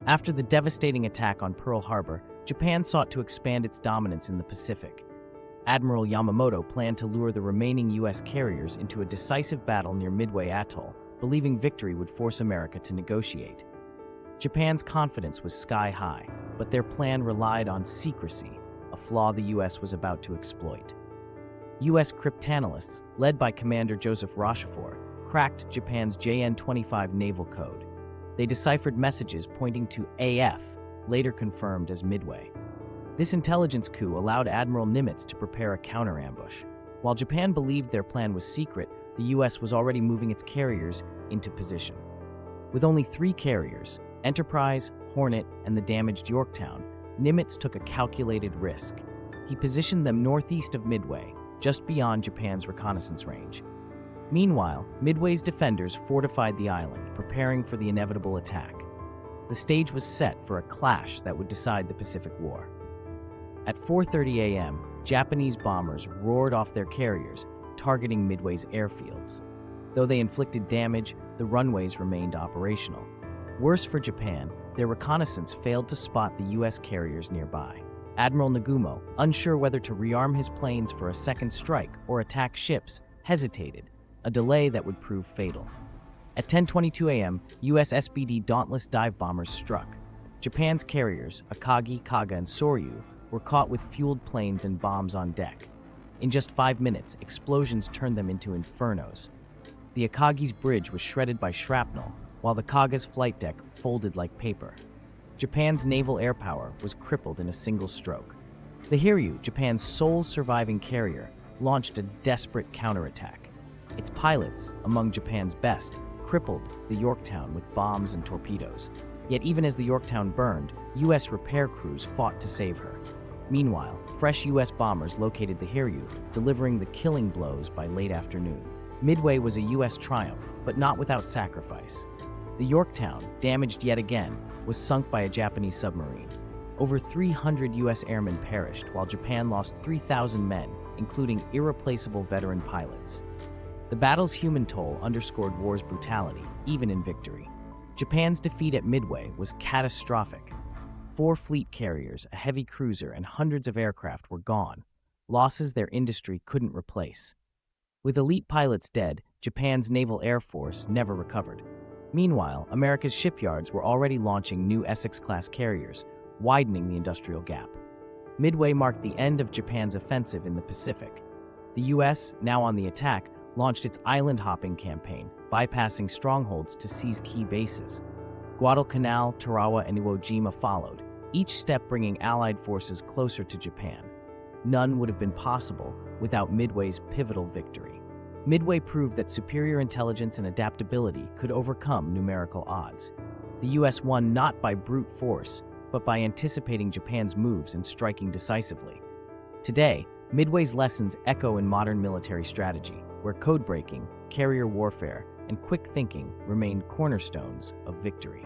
After the devastating attack on Pearl Harbor, Japan sought to expand its dominance in the Pacific. Admiral Yamamoto planned to lure the remaining U.S. carriers into a decisive battle near Midway Atoll, believing victory would force America to negotiate. Japan's confidence was sky high, but their plan relied on secrecy, a flaw the U.S. was about to exploit. U.S. cryptanalysts, led by Commander Joseph Rochefort, cracked Japan's JN-25 naval code. They deciphered messages pointing to AF, later confirmed as Midway. This intelligence coup allowed Admiral Nimitz to prepare a counter-ambush. While Japan believed their plan was secret, the U.S. was already moving its carriers into position. With only 3 carriers, Enterprise, Hornet, and the damaged Yorktown, Nimitz took a calculated risk. He positioned them northeast of Midway, just beyond Japan's reconnaissance range. Meanwhile, Midway's defenders fortified the island, preparing for the inevitable attack. The stage was set for a clash that would decide the Pacific War. At 4:30 a.m., Japanese bombers roared off their carriers, targeting Midway's airfields. Though they inflicted damage, the runways remained operational. Worse for Japan, their reconnaissance failed to spot the U.S. carriers nearby. Admiral Nagumo, unsure whether to rearm his planes for a second strike or attack ships, hesitated, a delay that would prove fatal. At 10:22 a.m., U.S. SBD Dauntless dive bombers struck. Japan's carriers, Akagi, Kaga, and Soryu, were caught with fueled planes and bombs on deck. In just 5 minutes, explosions turned them into infernos. The Akagi's bridge was shredded by shrapnel, while the Kaga's flight deck folded like paper. Japan's naval air power was crippled in a single stroke. The Hiryū, Japan's sole surviving carrier, launched a desperate counterattack. Its pilots, among Japan's best, crippled the Yorktown with bombs and torpedoes. Yet even as the Yorktown burned, U.S. repair crews fought to save her. Meanwhile, fresh U.S. bombers located the Hiryū, delivering the killing blows by late afternoon. Midway was a U.S. triumph, but not without sacrifice. The Yorktown, damaged yet again, was sunk by a Japanese submarine. Over 300 U.S. airmen perished, while Japan lost 3,000 men, including irreplaceable veteran pilots. The battle's human toll underscored war's brutality, even in victory. Japan's defeat at Midway was catastrophic. 4 fleet carriers, a heavy cruiser, and hundreds of aircraft were gone, losses their industry couldn't replace. With elite pilots dead, Japan's naval air force never recovered. Meanwhile, America's shipyards were already launching new Essex-class carriers, widening the industrial gap. Midway marked the end of Japan's offensive in the Pacific. The U.S., now on the attack, launched its island-hopping campaign, bypassing strongholds to seize key bases. Guadalcanal, Tarawa, and Iwo Jima followed, each step bringing Allied forces closer to Japan. None would have been possible without Midway's pivotal victory. Midway proved that superior intelligence and adaptability could overcome numerical odds. The U.S. won not by brute force, but by anticipating Japan's moves and striking decisively. Today, Midway's lessons echo in modern military strategy, where codebreaking, carrier warfare, and quick thinking remain cornerstones of victory.